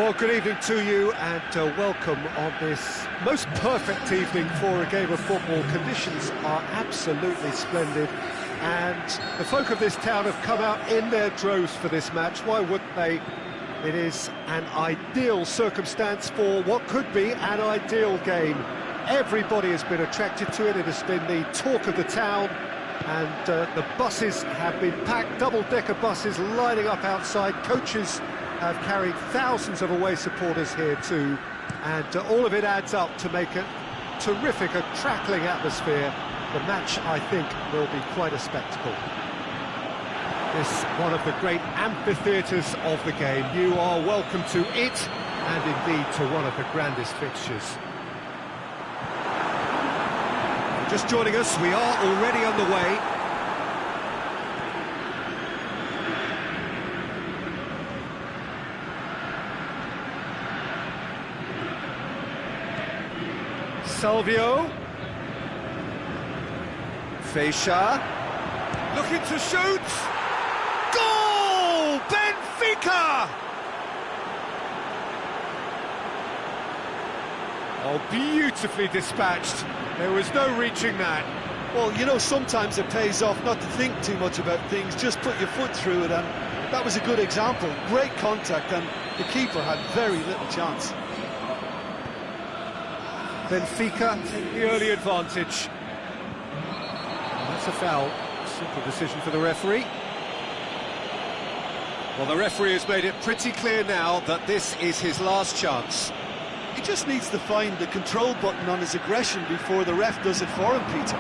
Well, good evening to you and welcome on this most perfect evening for a game of football. Conditions are absolutely splendid and the folk of this town have come out in their droves for this match. Why wouldn't they? It is an ideal circumstance for what could be an ideal game. Everybody has been attracted to it. It has been the talk of the town, and the buses have been packed, double-decker buses lining up outside. Coaches have carried thousands of away supporters here too, and all of it adds up to make a terrific, a crackling atmosphere. The match, I think, will be quite a spectacle. This one of the great amphitheatres of the game. You are welcome to it, and indeed to one of the grandest fixtures. Just joining us, we are already underway. Salvio. Feisha. Looking to shoot. Goal! Benfica! Oh, beautifully dispatched. There was no reaching that. Well, you know, sometimes it pays off not to think too much about things, just put your foot through it, and that was a good example. Great contact, and the keeper had very little chance. Benfica take the early advantage. That's a foul. Simple decision for the referee. Well, the referee has made it pretty clear now that this is his last chance. He just needs to find the control button on his aggression before the ref does it for him, Peter.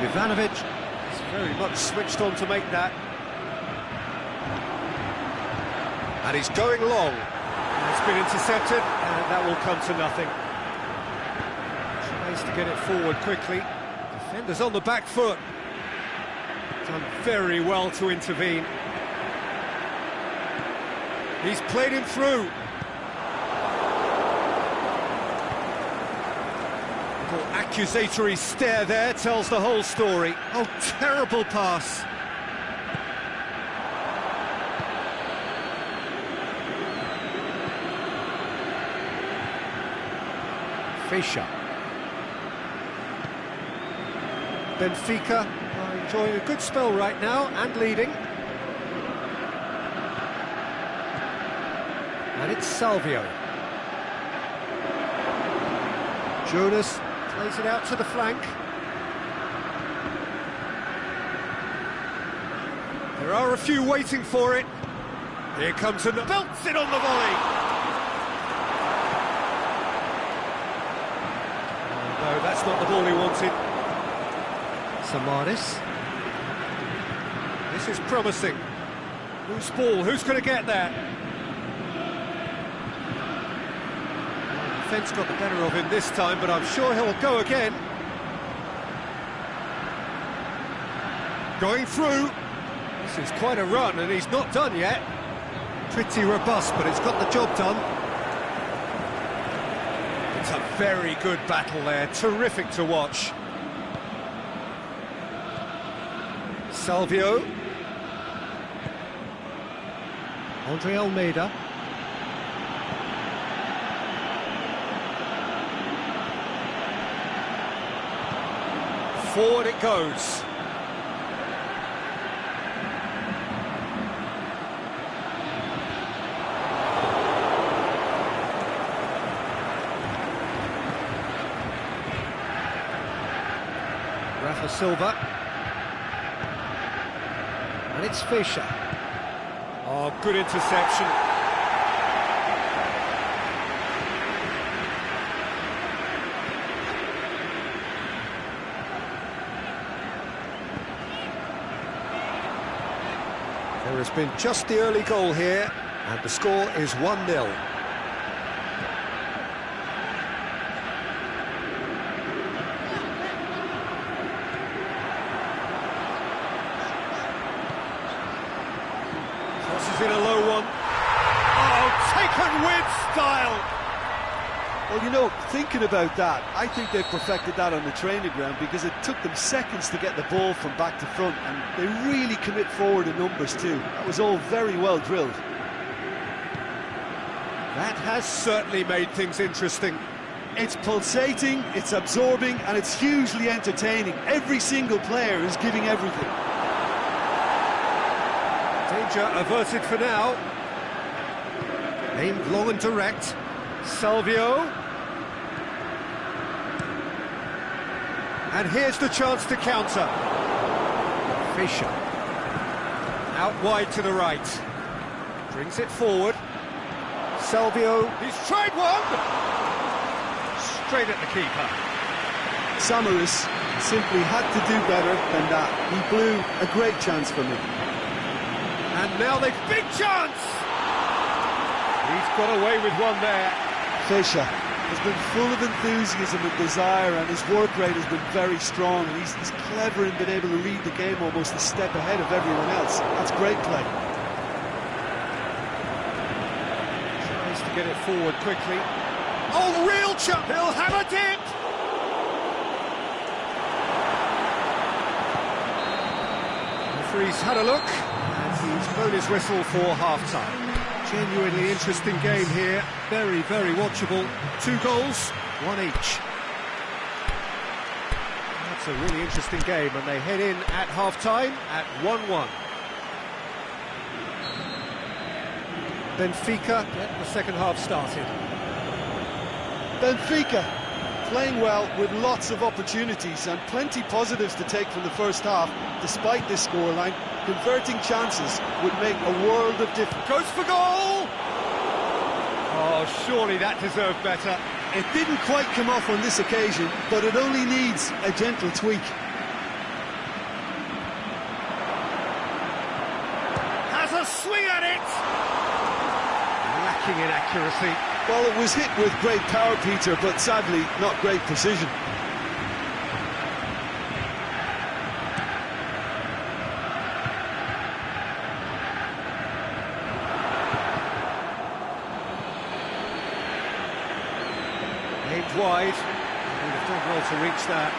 Ivanovic is very much switched on to make that. And he's going long. It's been intercepted, and that will come to nothing. Tries to get it forward quickly. Defenders on the back foot. Done very well to intervene. He's played him through. Little accusatory stare there tells the whole story. Oh, terrible pass. Feisha. Benfica are enjoying a good spell right now and leading. And it's Salvio. Jonas plays it out to the flank. There are a few waiting for it. Here comes and belts it on the volley. Oh, no, that's not the ball he wanted. Samaris. This is promising. Loose ball, who's going to get that? Defence got the better of him this time, but I'm sure he'll go again. Going through. This is quite a run, and he's not done yet. Pretty robust, but it's got the job done. It's a very good battle there, terrific to watch. Salvio. Andre Almeida. Forward it goes. Rafa Silva. And it's Feisha. Oh, good interception. There has been just the early goal here, and the score is 1-0. Crosses in a low one. Oh, taken with style! Well, you know, thinking about that, I think they've perfected that on the training ground because it took them seconds to get the ball from back to front, and they really commit forward in numbers too. That was all very well drilled. That has certainly made things interesting. It's pulsating, it's absorbing, and it's hugely entertaining. Every single player is giving everything. Danger averted for now. Aimed long and direct. Salvio. And here's the chance to counter. Fischer. Out wide to the right. Brings it forward. Salvio. He's tried one! Straight at the keeper. Samaras simply had to do better than that. He blew a great chance for me. And now they've big chance! He's got away with one there. Fischer has been full of enthusiasm and desire, and his work rate has been very strong. He's clever in being able to read the game almost a step ahead of everyone else. That's great play. Tries to get it forward quickly. Oh, real chance! He'll have a dip! The referee's had a look, and he's blown his whistle for half-time. Genuinely interesting game here, very, very watchable. 2 goals, 1 each. That's a really interesting game, and they head in at half-time at 1-1. Benfica get the second half started. Benfica playing well with lots of opportunities and plenty positives to take from the first half. Despite this scoreline, converting chances would make a world of difference. Goes for goal! Oh, surely that deserved better. It didn't quite come off on this occasion, but it only needs a gentle tweak. Has a swing at it! Lacking in accuracy. Well, it was hit with great power, Peter, but sadly not great precision. Aimed wide. Would have done well to reach that.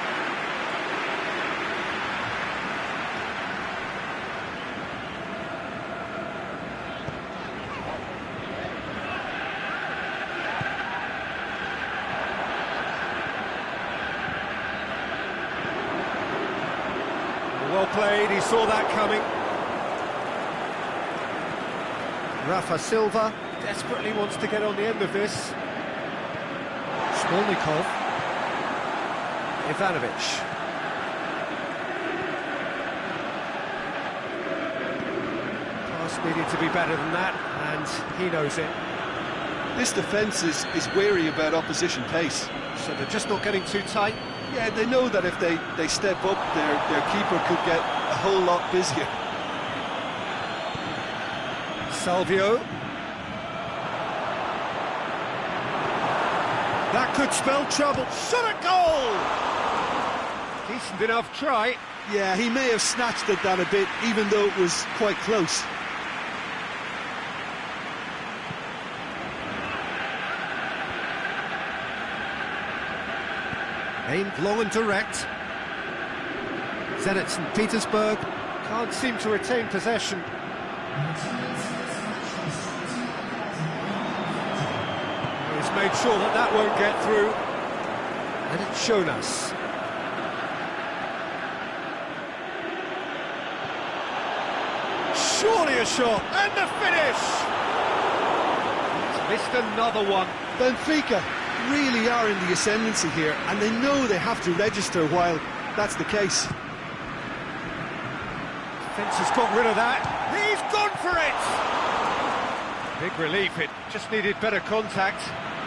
Well played, he saw that coming. Rafa Silva desperately wants to get on the end of this. Smolnikov. Ivanovic. Pass needed to be better than that, and he knows it. This defence is wary about opposition pace. So they're just not getting too tight. Yeah, they know that if they step up, their keeper could get a whole lot busier. Salvio. That could spell trouble. Shot at goal! Decent enough try. Yeah, he may have snatched at that a bit, even though it was quite close. Aimed long and direct. Zenit St. Petersburg can't seem to retain possession. He's made sure that that won't get through. And it's shown us. Surely a shot. And the finish! He's missed another one. Benfica really are in the ascendancy here, and they know they have to register while that's the case. Defence has got rid of that. He's gone for it! Big relief, it just needed better contact.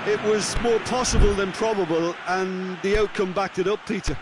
It was more possible than probable, and the outcome backed it up, Peter.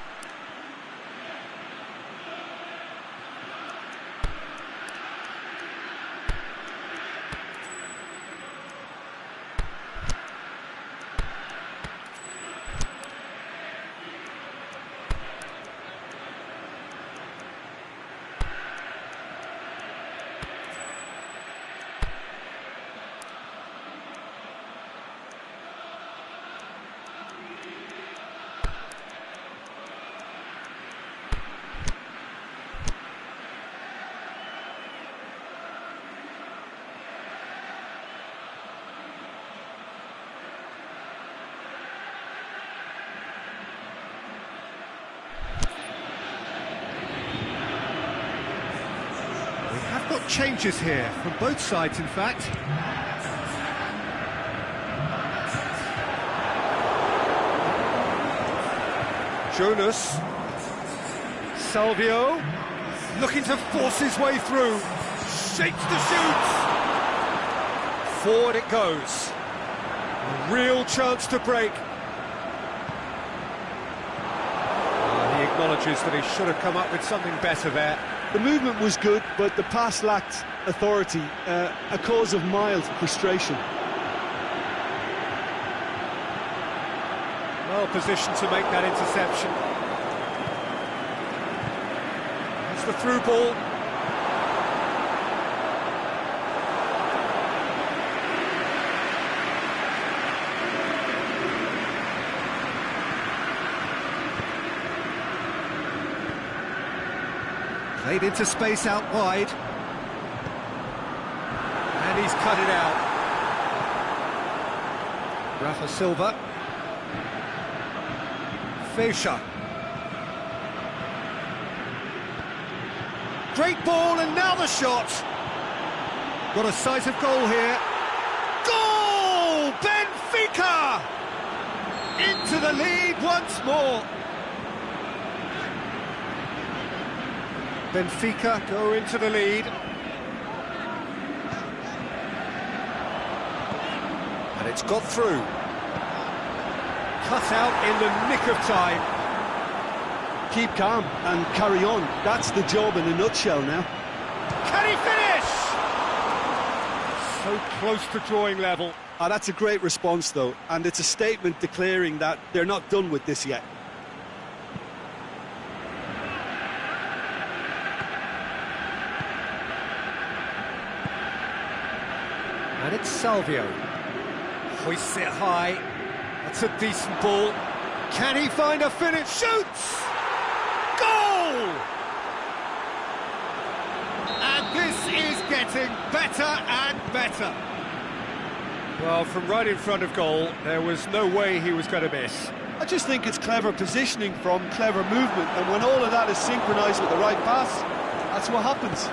changes here, from both sides in fact. Jonas. Salvio. Looking to force his way through. Shakes the shoots. Forward it goes. A real chance to break. He acknowledges that he should have come up with something better there. The movement was good, but the pass lacked authority, a cause of mild frustration. Well positioned to make that interception. It's the through ball. Played into space out wide. And he's cut it out. Rafa Silva. Fischer. Great ball, and now the shot. Got a sight of goal here. Goal! Benfica! Into the lead once more. Benfica go into the lead. And it's got through. Cut out in the nick of time. Keep calm and carry on. That's the job in a nutshell now. Can he finish? So close to drawing level. That's a great response, though, and it's a statement declaring that they're not done with this yet. And it's Salvio. Hoists it high. That's a decent ball. Can he find a finish? Shoots! Goal! And this is getting better and better. Well, from right in front of goal, there was no way he was going to miss. I just think it's clever positioning from clever movement, and when all of that is synchronised with the right pass, that's what happens.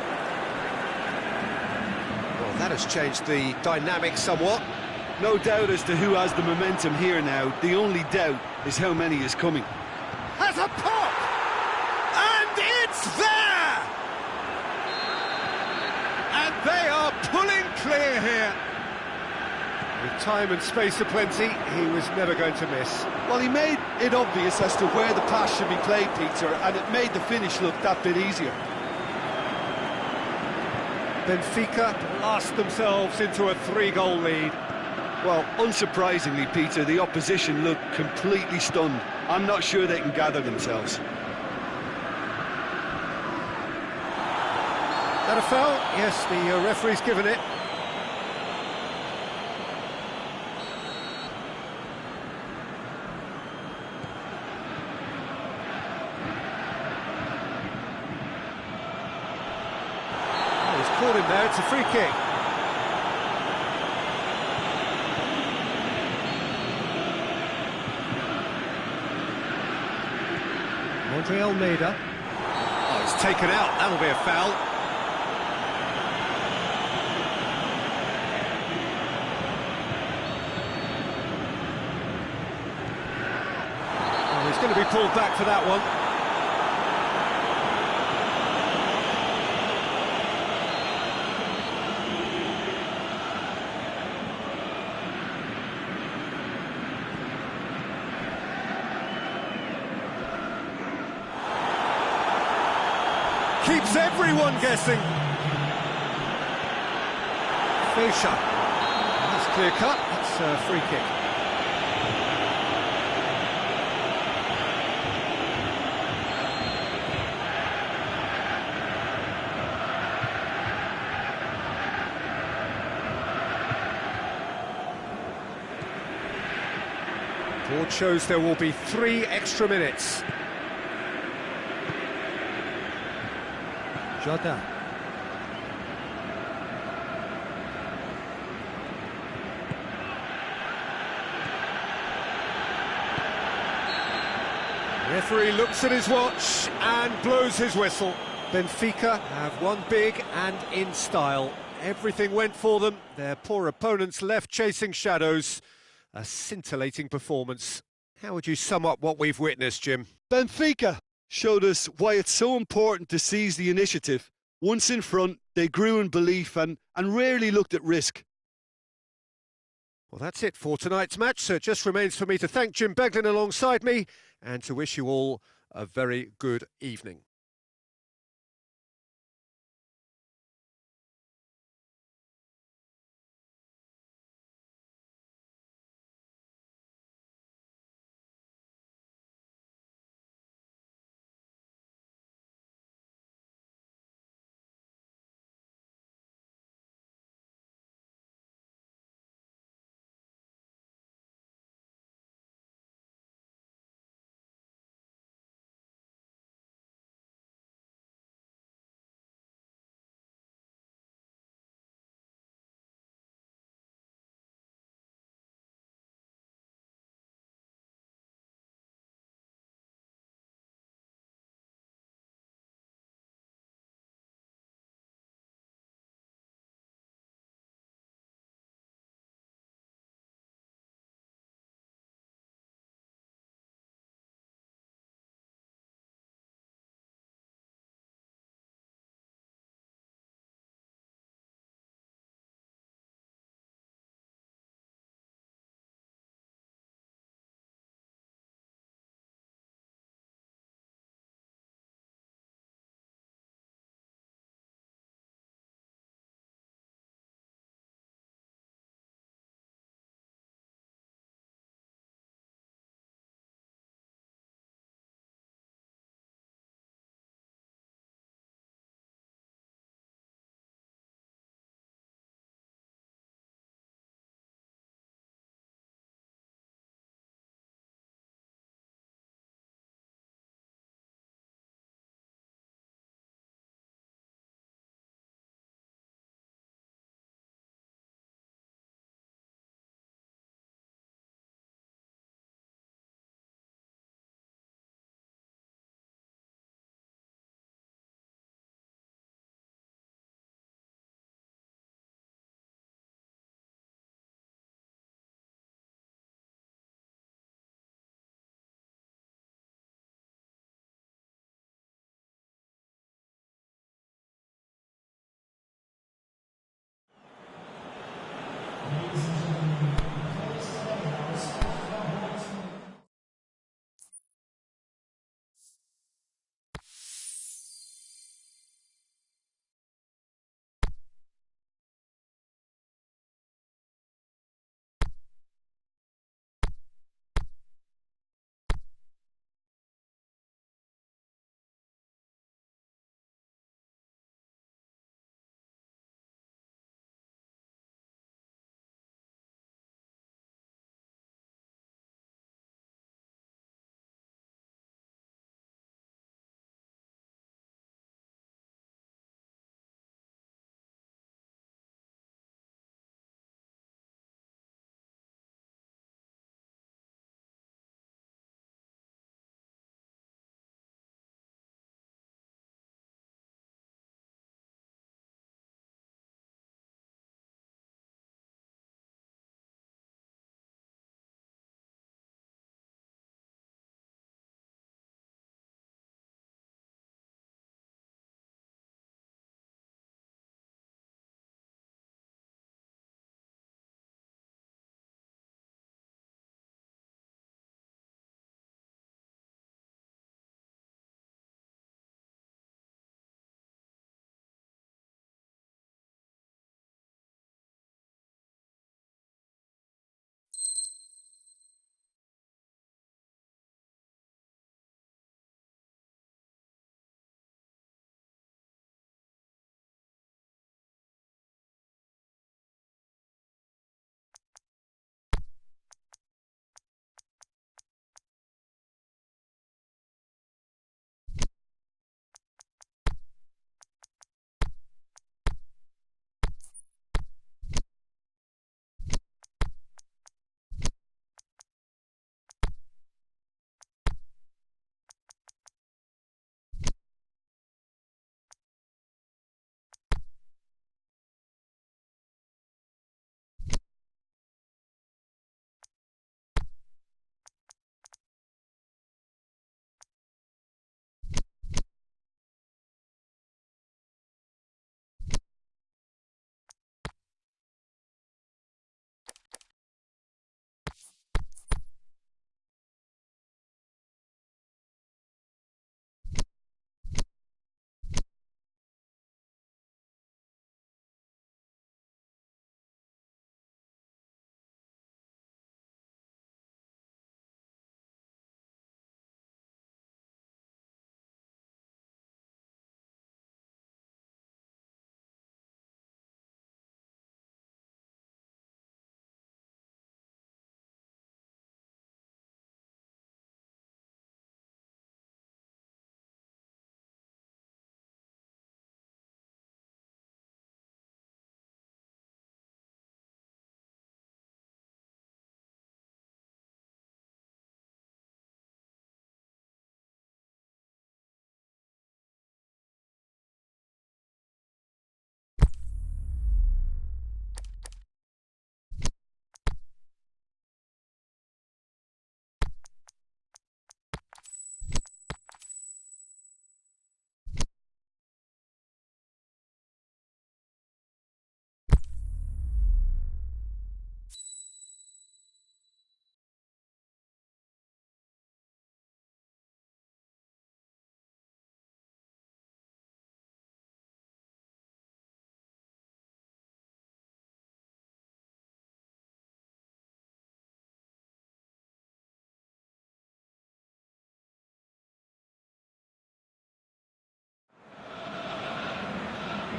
Well, that has changed the dynamic somewhat. No doubt as to who has the momentum here now. The only doubt is how many is coming. Has a pop! And it's there! And they are pulling clear here. With time and space aplenty, he was never going to miss. Well, he made it obvious as to where the pass should be played, Peter, and it made the finish look that bit easier. Benfica blast themselves into a 3-goal lead. Well, unsurprisingly, Peter, the opposition look completely stunned. I'm not sure they can gather themselves. That a foul? Yes, the referee's given it. Oh, he's caught him there, it's a free kick. Andre Almeida. Oh, he's taken out. That'll be a foul. Oh, he's going to be pulled back for that one. Keeps everyone guessing. Fischer. That's clear cut. That's a free kick. Board shows there will be 3 extra minutes. Jota. Referee looks at his watch and blows his whistle. Benfica have won big and in style. Everything went for them. Their poor opponents left chasing shadows. A scintillating performance. How would you sum up what we've witnessed, Jim? Benfica showed us why it's so important to seize the initiative. Once in front, they grew in belief and rarely looked at risk. Well, that's it for tonight's match, so it just remains for me to thank Jim Beglin alongside me and to wish you all a very good evening.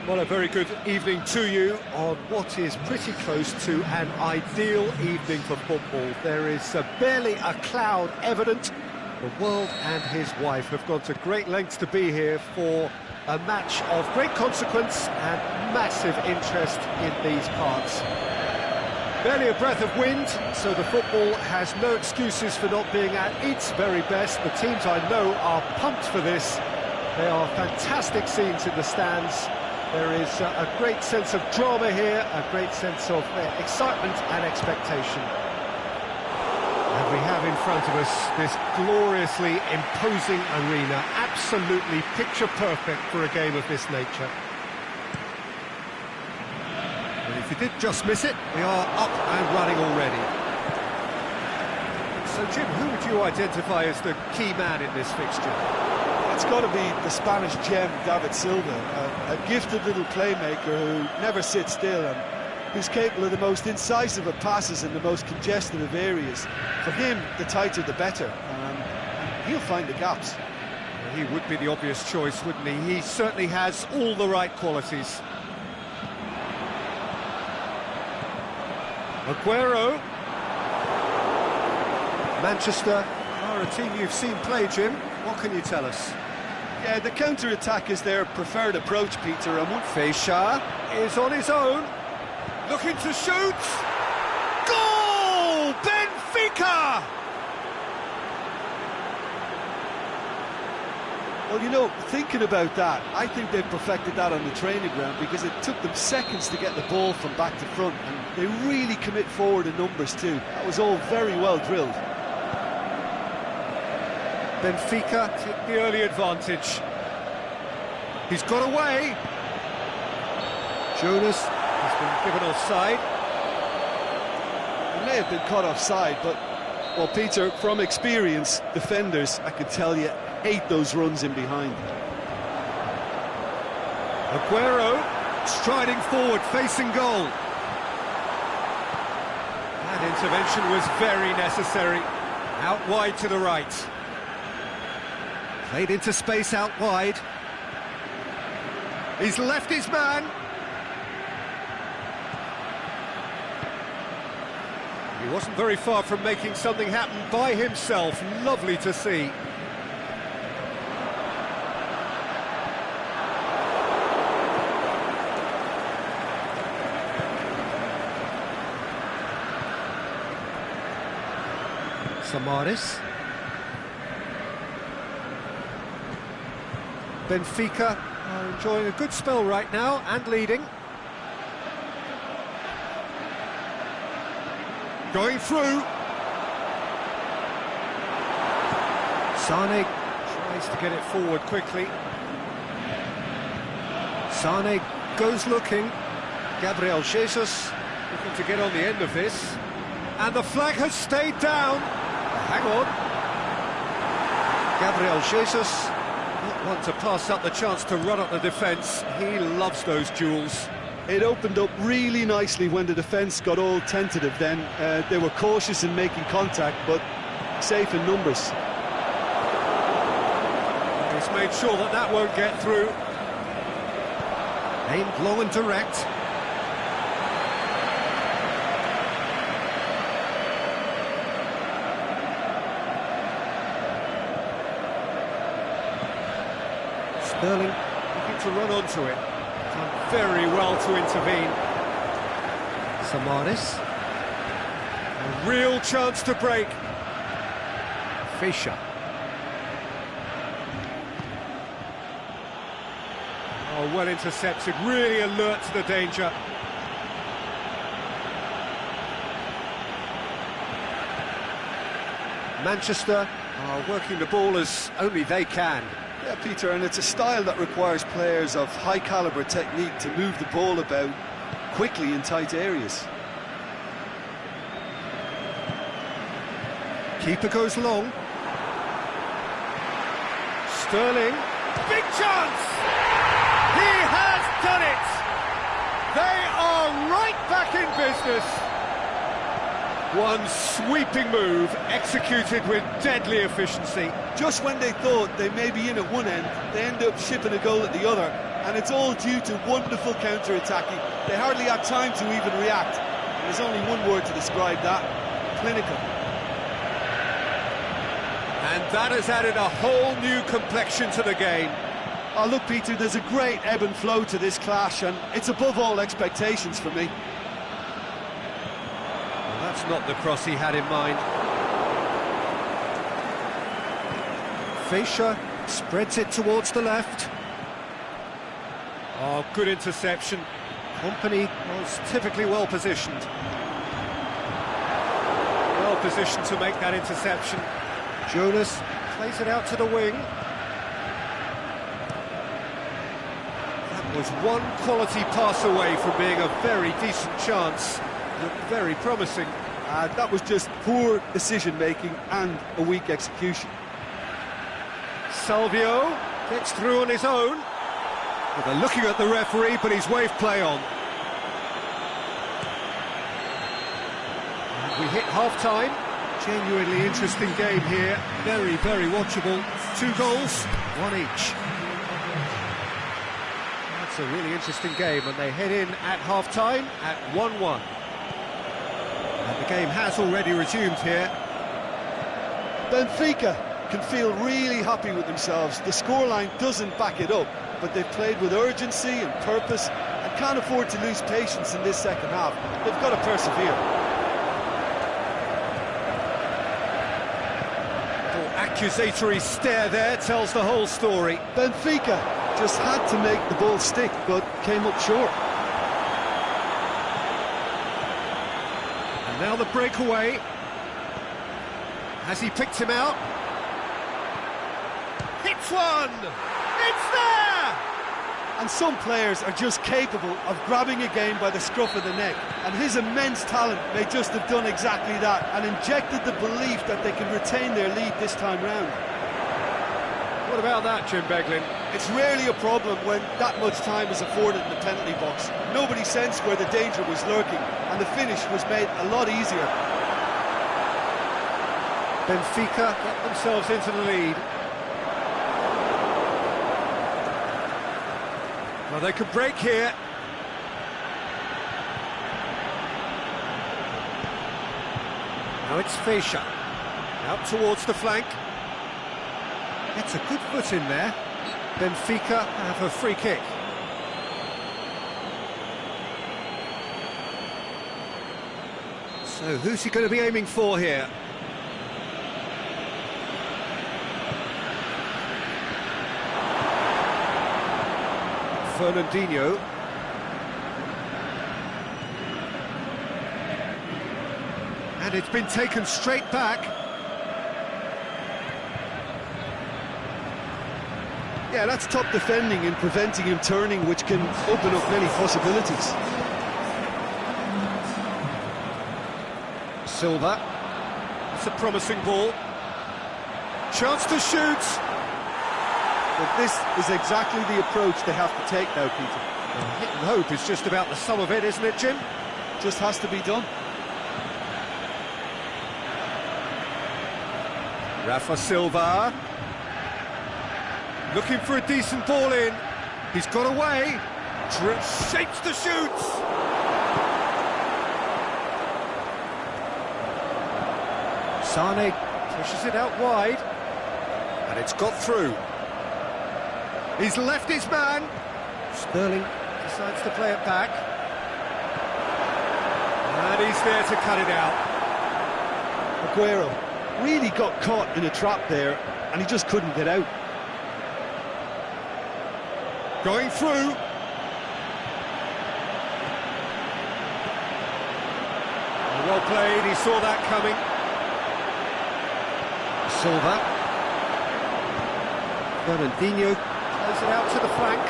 Well, a very good evening to you on what is pretty close to an ideal evening for football. There is barely a cloud evident. The world and his wife have gone to great lengths to be here for a match of great consequence and massive interest in these parts. Barely a breath of wind, so the football has no excuses for not being at its very best. The teams I know are pumped for this. There are fantastic scenes in the stands. There is a great sense of drama here, a great sense of excitement and expectation. And we have in front of us this gloriously imposing arena, absolutely picture perfect for a game of this nature. And if you did just miss it, we are up and running already. So Jim, who would you identify as the key man in this fixture? It's got to be the Spanish gem, David Silva, a gifted little playmaker who never sits still and who's capable of the most incisive of passes in the most congested of areas. For him, the tighter the better, and he'll find the gaps. He would be the obvious choice, wouldn't he? He certainly has all the right qualities. Aguero. Manchester are a team you've seen play, Jim. What can you tell us? Yeah, the counter-attack is their preferred approach, Peter. And Feixa is on his own, looking to shoot. Goal! Benfica! Well, you know, thinking about that, I think they've perfected that on the training ground because it took them seconds to get the ball from back to front, and they really commit forward in numbers too. That was all very well drilled. Benfica took the early advantage. He's got away. Jonas has been given offside. He may have been caught offside, but, well, Peter, from experience, defenders, I can tell you, hate those runs in behind. Aguero striding forward, facing goal. That intervention was very necessary. Out wide to the right. Played into space out wide. He's left his man. He wasn't very far from making something happen by himself. Lovely to see. Samaris. Benfica are enjoying a good spell right now and leading. Going through. Sane tries to get it forward quickly. Sane goes looking. Gabriel Jesus looking to get on the end of this. And the flag has stayed down. Hang on. Gabriel Jesus. Want to pass up the chance to run up the defence. He loves those duels. It opened up really nicely when the defence got all tentative then. They were cautious in making contact, but safe in numbers. He's made sure that that won't get through. Aimed low and direct. Sterling looking to run onto it. Done very well to intervene. Samaris. A real chance to break. Feixa. Oh, well intercepted, really alert to the danger. Manchester are working the ball as only they can. Yeah, Peter, and it's a style that requires players of high-caliber technique to move the ball about quickly in tight areas. Keeper goes long. Sterling, big chance! He has done it! They are right back in business. One sweeping move, executed with deadly efficiency. Just when they thought they may be in at one end, they end up shipping a goal at the other, and it's all due to wonderful counter-attacking. They hardly had time to even react. There's only one word to describe that: clinical. And that has added a whole new complexion to the game. Oh, look, Peter, there's a great ebb and flow to this clash, and it's above all expectations for me. Well, that's not the cross he had in mind. Fischer spreads it towards the left. Oh, good interception. Company was typically well positioned. Well positioned to make that interception. Jonas plays it out to the wing. That was one quality pass away from being a very decent chance. Looked very promising. That was just poor decision-making and a weak execution. Salvio gets through on his own. Well, they're looking at the referee, but he's waved play on. And we hit half-time. Genuinely interesting game here. Very, very watchable. 2 goals, 1 each. That's a really interesting game, and they head in at half-time at 1-1. And the game has already resumed here. Benfica can feel really happy with themselves. The scoreline doesn't back it up, but they've played with urgency and purpose and can't afford to lose patience in this second half. They've got to persevere. Accusatory stare there tells the whole story. Benfica just had to make the ball stick, but came up short. And now the breakaway. Has he picked him out? Hits one! It's there! And some players are just capable of grabbing a game by the scruff of the neck, and his immense talent may just have done exactly that and injected the belief that they can retain their lead this time round. What about that, Jim Beglin? It's rarely a problem when that much time is afforded in the penalty box. Nobody sensed where the danger was lurking, and the finish was made a lot easier. Benfica get themselves into the lead. Well, they could break here. Now it's Fischer. Out towards the flank. Gets a good foot in there. Benfica have a free kick. So who's he going to be aiming for here? Fernandinho. And it's been taken straight back. Yeah, that's top defending and preventing him turning, which can open up many possibilities. Silva. That's a promising ball. Chance to shoot. But this is exactly the approach they have to take now, Peter. Hit and hope is just about the sum of it, isn't it, Jim? Just has to be done. Rafa Silva. Looking for a decent ball in. He's got away. Shapes the shoots. Sane pushes it out wide. And it's got through. He's left his man. Sterling decides to play it back. And he's there to cut it out. Aguero really got caught in a trap there, and he just couldn't get out. Going through. Well played, he saw that coming. Silva. Fernandinho plays it out to the flank.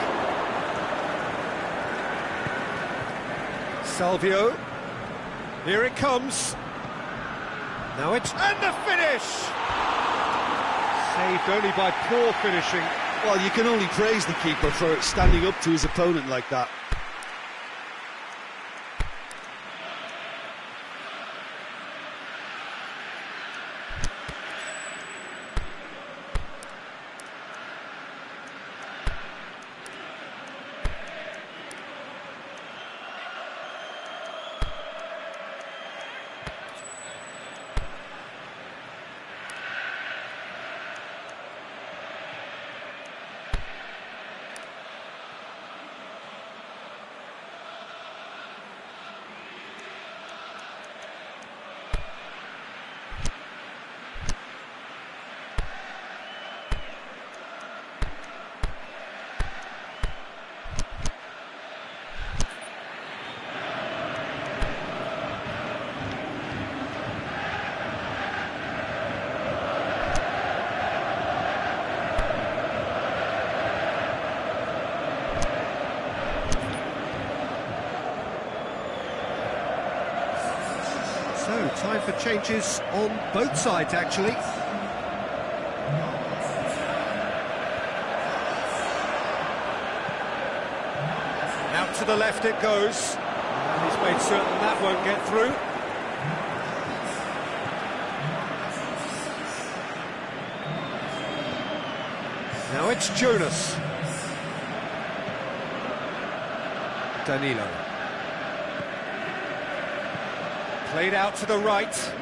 Salvio. Here it comes. Now it's... and the finish! Saved only by poor finishing. Well, you can only praise the keeper for standing up to his opponent like that. Changes on both sides, actually. Out to the left it goes. And he's made certain that won't get through. Now it's Jonas. Danilo. Played out to the right.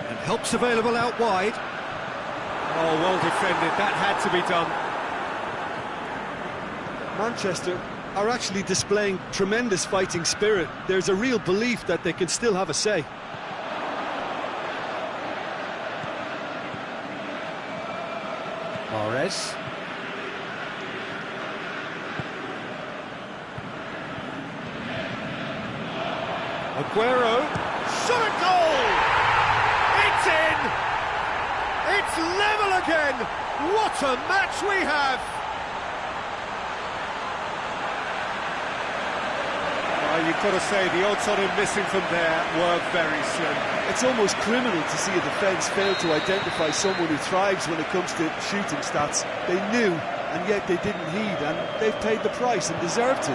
And help's available out wide. Oh, well defended. That had to be done. Manchester are actually displaying tremendous fighting spirit. There's a real belief that they can still have a say. Mahrez. Aguero. Shot a goal! It's in! It's level again! What a match we have! You've got to say, the odds on him missing from there were very slim. It's almost criminal to see a defence fail to identify someone who thrives when it comes to shooting stats. They knew, and yet they didn't heed, and they've paid the price and deserve to.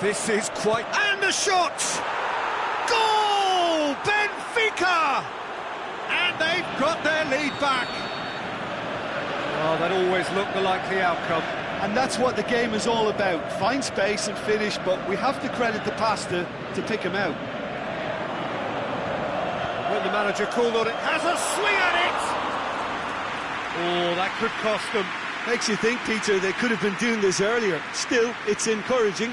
This is quite... And the shot! Goal! Benfica! And they've got their lead back. Oh, that always looked the likely outcome. And that's what the game is all about. Find space and finish, but we have to credit the pass to pick him out. When the manager called on it, has a swing at it! Oh, that could cost them. Makes you think, Peter, they could have been doing this earlier. Still, it's encouraging.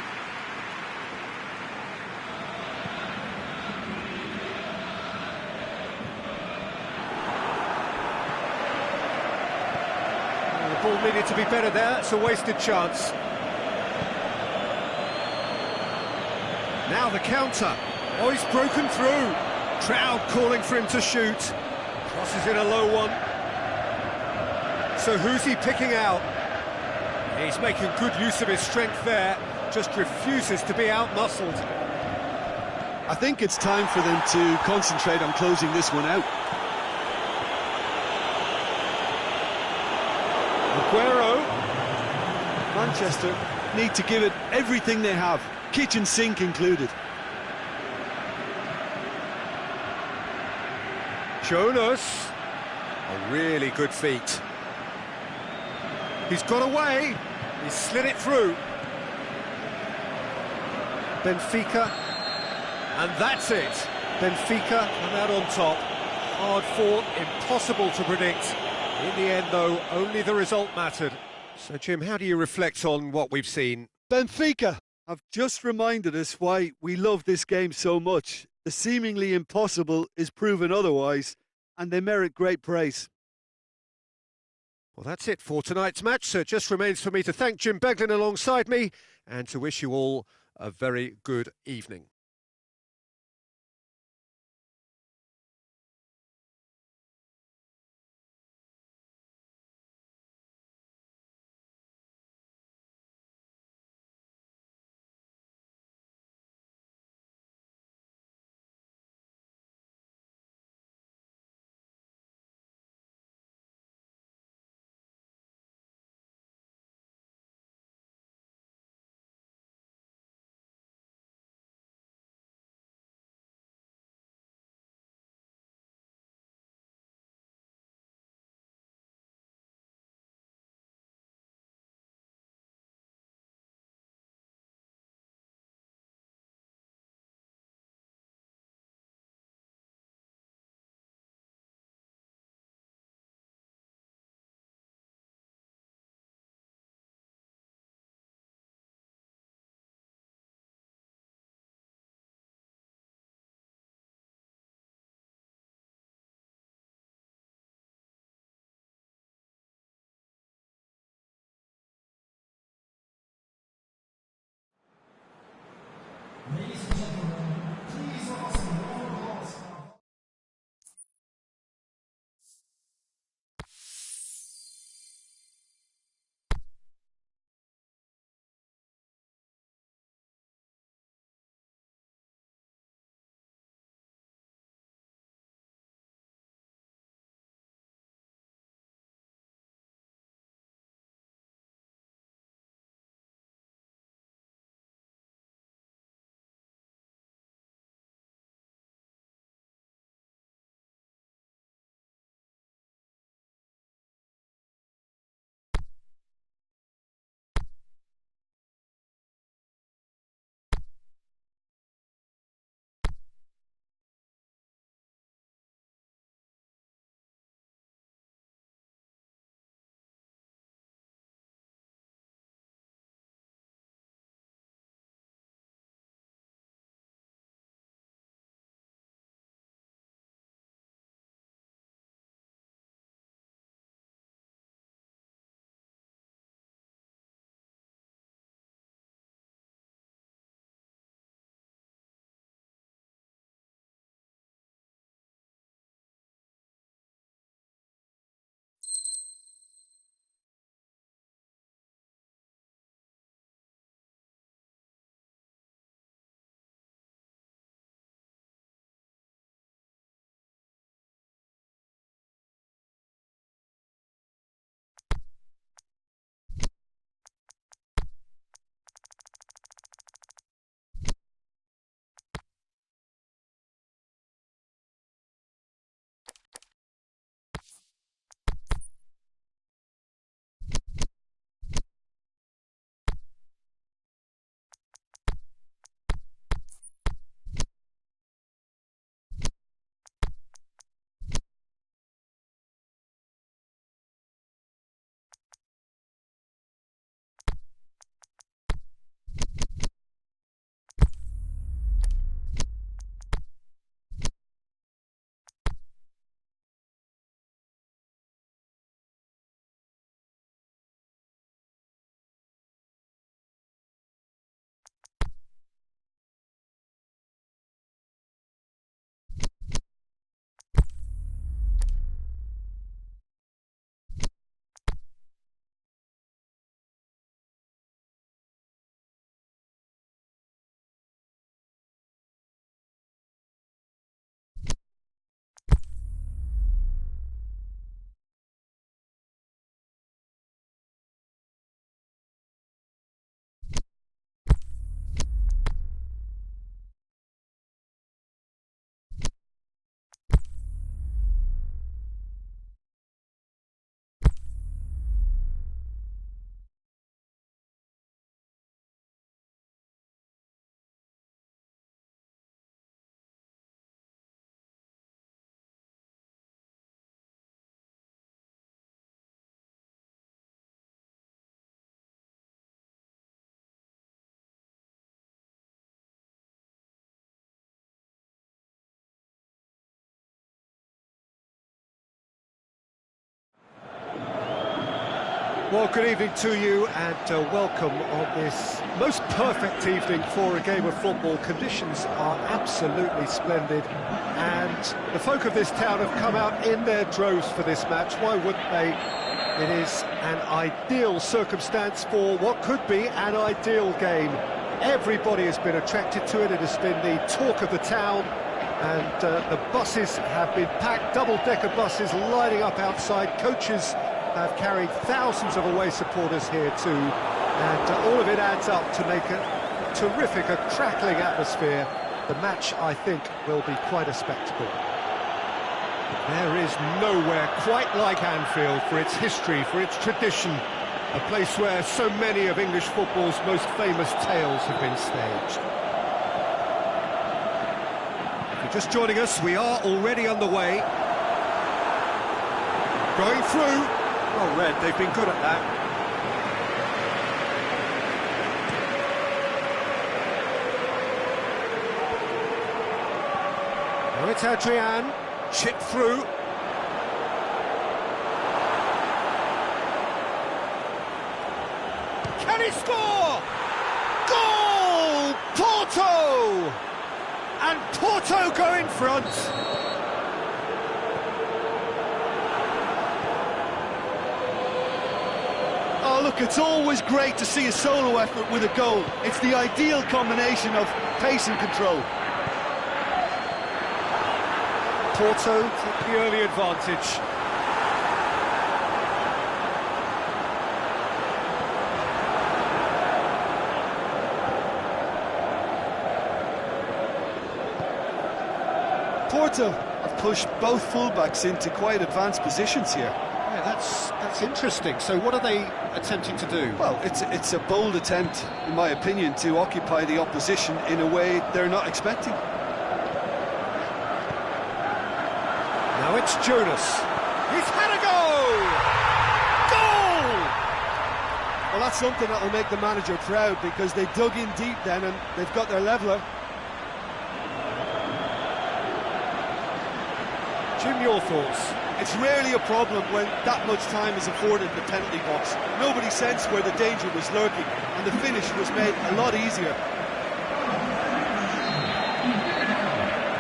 The ball needed to be better there, it's a wasted chance. Now the counter. Oh, he's broken through. Crowd calling for him to shoot. Crosses in a low one. So who's he picking out? He's making good use of his strength there. Just refuses to be out-muscled. I think it's time for them to concentrate on closing this one out. Aguero. Manchester need to give it everything they have, kitchen sink included. Jonas. A really good feat. He's got away. He's slid it through. Benfica. And that's it. Benfica come out on top. Hard fought, impossible to predict. In the end, though, only the result mattered. So, Jim, how do you reflect on what we've seen? Benfica have just reminded us why we love this game so much. The seemingly impossible is proven otherwise, and they merit great praise. Well, that's it for tonight's match. So it just remains for me to thank Jim Beglin alongside me and to wish you all a very good evening. Well, good evening to you and welcome on this most perfect evening for a game of football. Conditions are absolutely splendid and the folk of this town have come out in their droves for this match. Why wouldn't they? It is an ideal circumstance for what could be an ideal game. Everybody has been attracted to it. It has been the talk of the town, and the buses have been packed, double-decker buses lining up outside. Coaches have carried thousands of away supporters here too, and all of it adds up to make a terrific, a crackling atmosphere. The match, I think, will be quite a spectacle. There is nowhere quite like Anfield for its history, for its tradition, a place where so many of English football's most famous tales have been staged. If you're just joining us, we are already underway. Going through. Well read, they've been good at that. Now it's Adrian, chip through. Can he score? Goal! Porto! And Porto go in front. Oh, look, it's always great to see a solo effort with a goal. It's the ideal combination of pace and control. Porto took the early advantage. Porto have pushed both fullbacks into quite advanced positions here. Yeah, that's interesting. So what are they attempting to do? Well, it's a bold attempt, in my opinion, to occupy the opposition in a way they're not expecting. Now it's Jonas. He's had a goal! Goal! Well, that's something that will make the manager proud, because they dug in deep then and they've got their leveller. Jim, your thoughts? It's rarely a problem when that much time is afforded in the penalty box. Nobody sensed where the danger was lurking, and the finish was made a lot easier.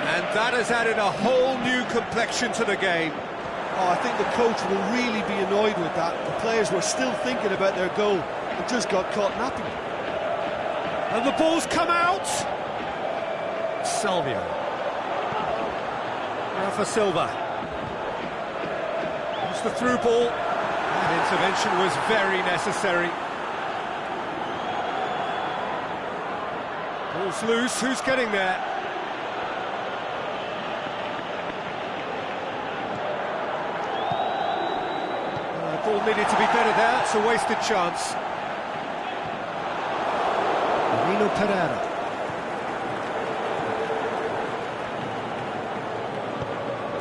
And that has added a whole new complexion to the game. Oh, I think the coach will really be annoyed with that. The players were still thinking about their goal and just got caught napping. And the ball's come out. Salvio. Now for Silva. It's the through ball. That intervention was very necessary. Ball's loose. Who's getting there? Ball needed to be better there. It's a wasted chance. Nino Pereira.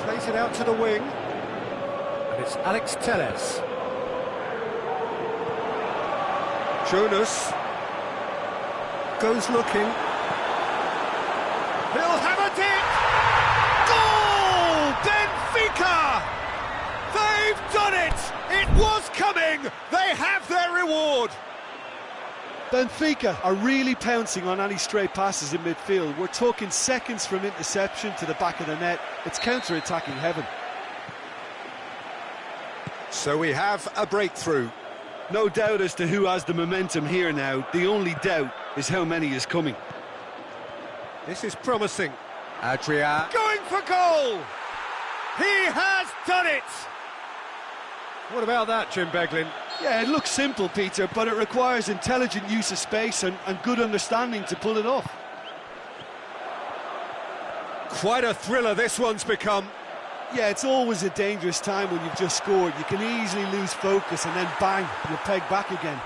Plays it out to the wing. And it's Alex Telles. Jonas goes looking. He'll hammer it! Goal! Benfica! They've done it! It was coming! They have their reward! Benfica are really pouncing on any stray passes in midfield. We're talking seconds from interception to the back of the net. It's counter-attacking heaven. So we have a breakthrough. No doubt as to who has the momentum here now. The only doubt is how many is coming. This is promising. Adrian going for goal! He has done it! What about that, Jim Beglin? Yeah, it looks simple, Peter, but it requires intelligent use of space and good understanding to pull it off. Quite a thriller this one's become. Yeah, it's always a dangerous time when you've just scored. You can easily lose focus and then bang, you're pegged back again.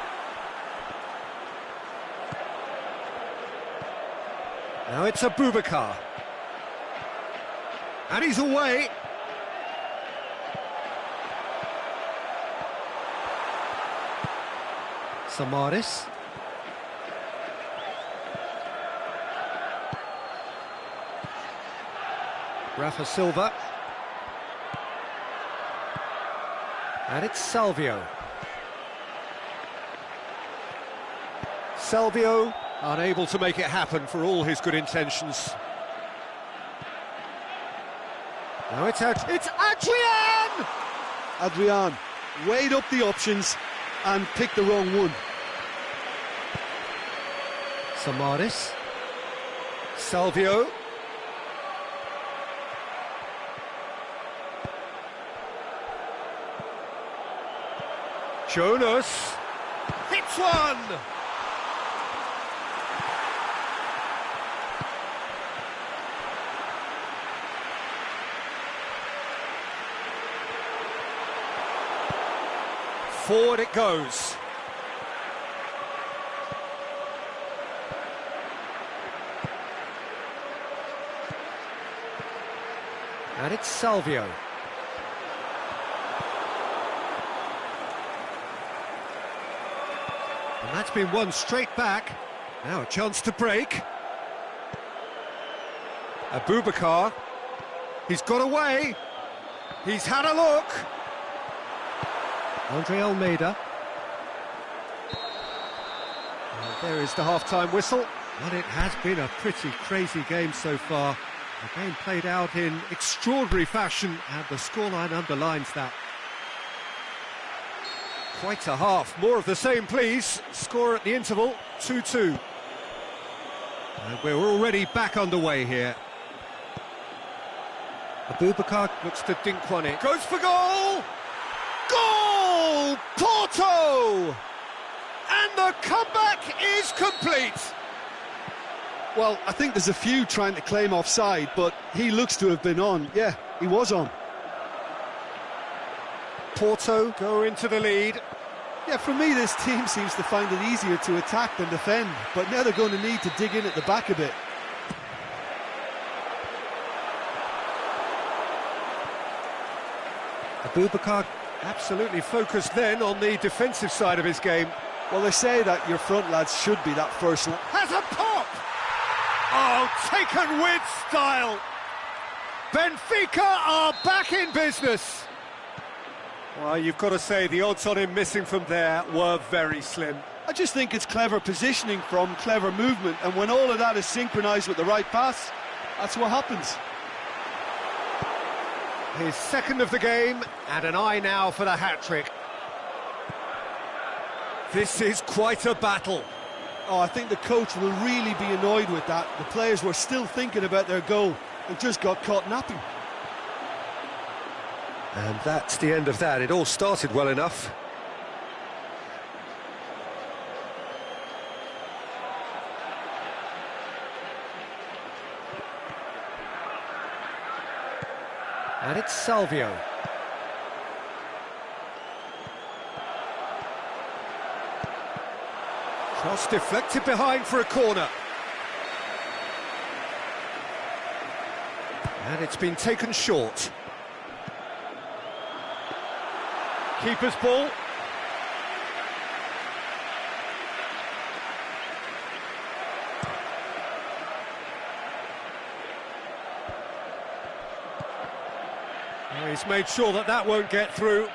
Now it's Abubakar. And he's away. Samaris. Rafa Silva. And it's Salvio. Salvio, unable to make it happen for all his good intentions. Now it's Adrian! Adrian weighed up the options and picked the wrong one. Samaris. Salvio. Jonas. Hits one! Forward it goes. And it's Salvio. And that's been won straight back. Now a chance to break. Abubakar. He's got away. He's had a look. Andre Almeida. And there is the half-time whistle. But it has been a pretty crazy game so far. The game played out in extraordinary fashion, and the scoreline underlines that. Quite a half. More of the same, please. Score at the interval, 2-2. And we're already back underway here. Abubakar looks to dink one in. Goes for goal! Goal! Porto! And the comeback is complete! Well, I think there's a few trying to claim offside, but he looks to have been on. Yeah, he was on. Porto go into the lead. Yeah, for me, this team seems to find it easier to attack than defend, but now they're going to need to dig in at the back a bit. Abubakar absolutely focused then on the defensive side of his game. Well, they say that your front lads should be that first line. Has a pop! Oh, taken with style! Benfica are back in business! Well, you've got to say the odds on him missing from there were very slim. I just think it's clever positioning from clever movement, and when all of that is synchronised with the right pass, that's what happens. His second of the game, and an eye now for the hat-trick. This is quite a battle. Oh, I think the coach will really be annoyed with that. The players were still thinking about their goal and just got caught napping. And that's the end of that. It all started well enough. And it's Salvio. Cross deflected behind for a corner. And it's been taken short. Keeper's ball. He's made sure that that won't get through.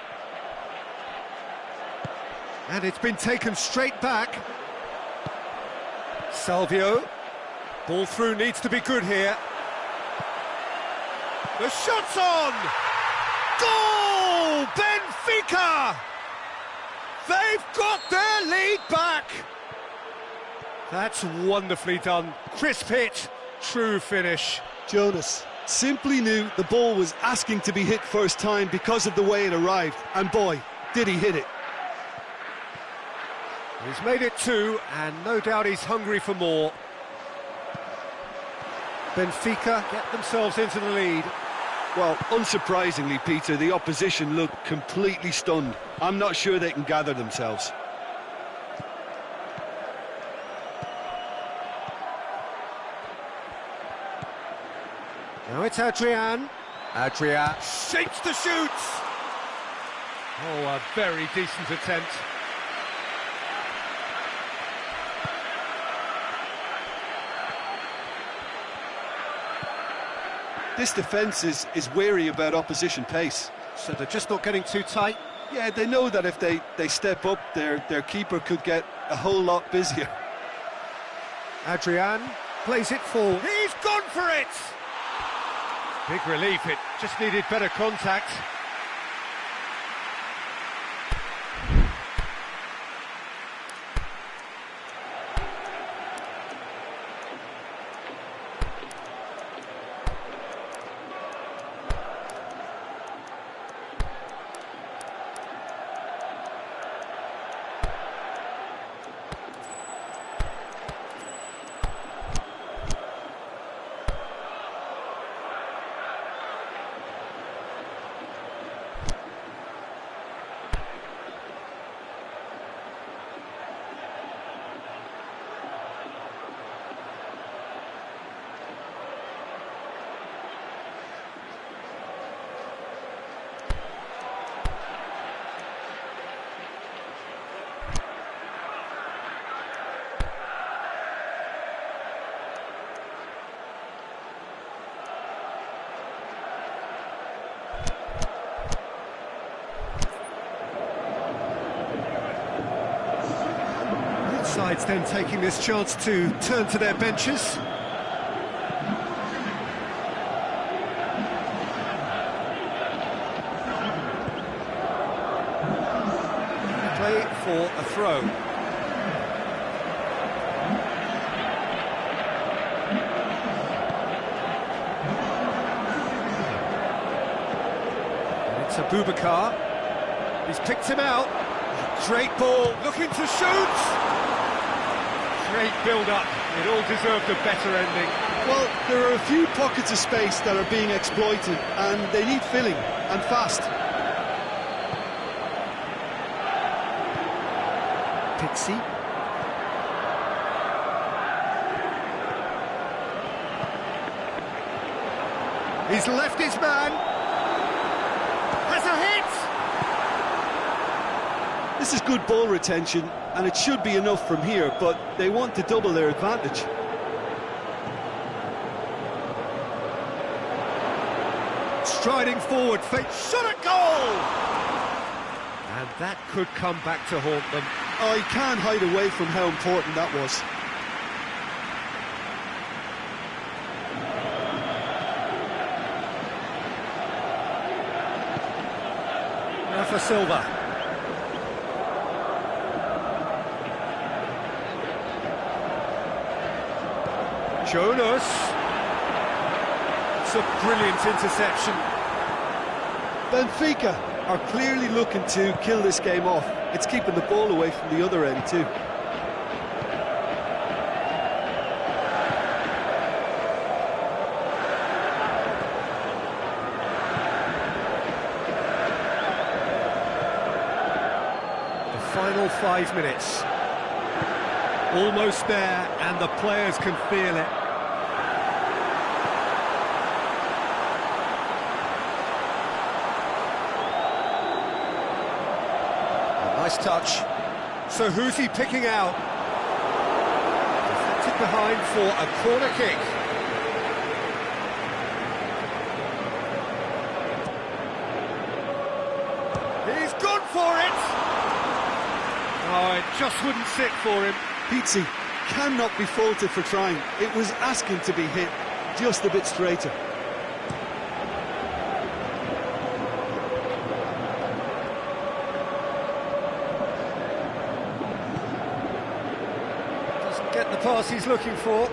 And it's been taken straight back. Salvio. Ball through needs to be good here. The shot's on! Goal! Benfica! They've got their lead back! That's wonderfully done. Crisp hit, true finish. Jonas simply knew the ball was asking to be hit first time because of the way it arrived, and boy, did he hit it. He's made it two, and no doubt he's hungry for more. Benfica get themselves into the lead. Well, unsurprisingly, Peter, the opposition looked completely stunned. I'm not sure they can gather themselves. Now it's Adrian. Adrian shapes the shoot. Oh, a very decent attempt. This defence is wary about opposition pace. So they're just not getting too tight? Yeah, they know that if they step up, their keeper could get a whole lot busier. Adrian plays it full. He's gone for it! Big relief, it just needed better contact. Sides then taking this chance to turn to their benches. Play for a throw. And it's Abubakar. He's picked him out. Great ball, looking to shoot! Great build-up, it all deserved a better ending. Well, there are a few pockets of space that are being exploited, and they need filling, and fast. Pixie. He's left his man. Has a hit! This is good ball retention, and it should be enough from here, but they want to double their advantage. Striding forward, fake shot at goal! And that could come back to haunt them. Oh, you can't hide away from how important that was. Rafa Silva. Jonas. It's a brilliant interception. Benfica are clearly looking to kill this game off. It's keeping the ball away from the other end too. The final 5 minutes. Almost there, and the players can feel it. Nice touch. So who's he picking out? Deflected behind for a corner kick. He's gone for it! Oh, it just wouldn't sit for him. Pizzi cannot be faulted for trying. It was asking to be hit just a bit straighter. Get the pass he's looking for.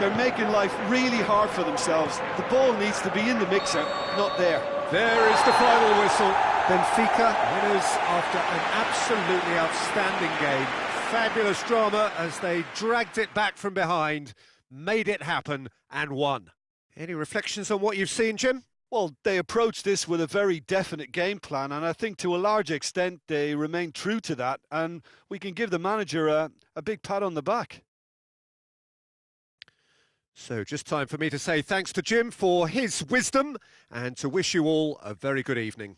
They're making life really hard for themselves. The ball needs to be in the mixer, not there. There is the final whistle. Benfica winners after an absolutely outstanding game. Fabulous drama as they dragged it back from behind, made it happen and won. Any reflections on what you've seen, Jim? Well, they approached this with a very definite game plan, and I think to a large extent they remain true to that, and we can give the manager a big pat on the back. So just time for me to say thanks to Jim for his wisdom and to wish you all a very good evening.